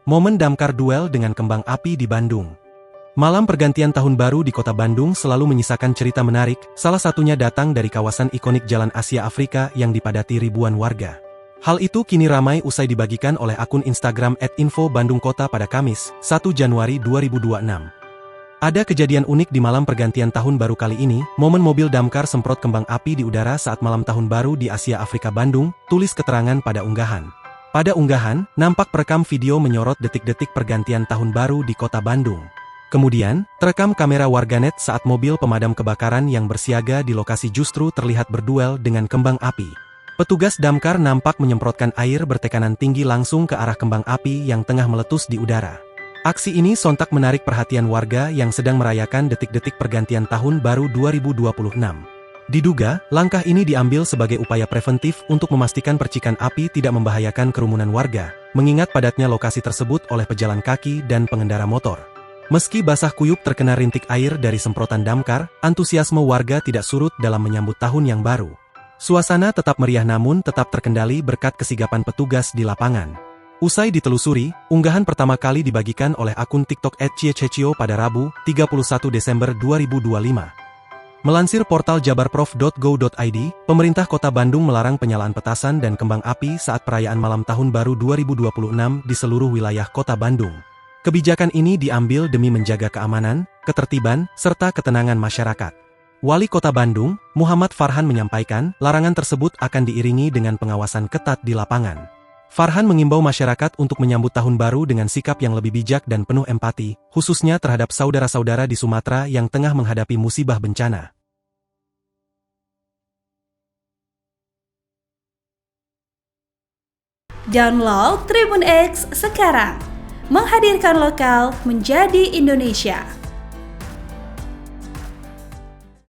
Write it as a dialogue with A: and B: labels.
A: Momen damkar duel dengan kembang api di Bandung. Malam pergantian tahun baru di kota Bandung selalu menyisakan cerita menarik, salah satunya datang dari kawasan ikonik Jalan Asia Afrika yang dipadati ribuan warga. Hal itu kini ramai usai dibagikan oleh akun Instagram @info_bandung_kota pada Kamis, 1 Januari 2026. Ada kejadian unik di malam pergantian tahun baru kali ini, momen mobil damkar semprot kembang api di udara saat malam tahun baru di Asia Afrika Bandung, tulis keterangan pada unggahan. Pada unggahan, nampak perekam video menyorot detik-detik pergantian tahun baru di kota Bandung. Kemudian, terekam kamera warganet saat mobil pemadam kebakaran yang bersiaga di lokasi justru terlihat berduel dengan kembang api. Petugas damkar nampak menyemprotkan air bertekanan tinggi langsung ke arah kembang api yang tengah meletus di udara. Aksi ini sontak menarik perhatian warga yang sedang merayakan detik-detik pergantian tahun baru 2026. Diduga, langkah ini diambil sebagai upaya preventif untuk memastikan percikan api tidak membahayakan kerumunan warga, mengingat padatnya lokasi tersebut oleh pejalan kaki dan pengendara motor. Meski basah kuyup terkena rintik air dari semprotan damkar, antusiasme warga tidak surut dalam menyambut tahun yang baru. Suasana tetap meriah namun tetap terkendali berkat kesigapan petugas di lapangan. Usai ditelusuri, unggahan pertama kali dibagikan oleh akun TikTok @ciecechio pada Rabu, 31 Desember 2025. Melansir portal jabarprof.go.id, pemerintah kota Bandung melarang penyalaan petasan dan kembang api saat perayaan malam tahun baru 2026 di seluruh wilayah kota Bandung. Kebijakan ini diambil demi menjaga keamanan, ketertiban, serta ketenangan masyarakat. Wali Kota Bandung, Muhammad Farhan menyampaikan, larangan tersebut akan diiringi dengan pengawasan ketat di lapangan. Farhan mengimbau masyarakat untuk menyambut tahun baru dengan sikap yang lebih bijak dan penuh empati, khususnya terhadap saudara-saudara di Sumatera yang tengah menghadapi musibah bencana.
B: Download Tribun X sekarang, menghadirkan lokal menjadi Indonesia.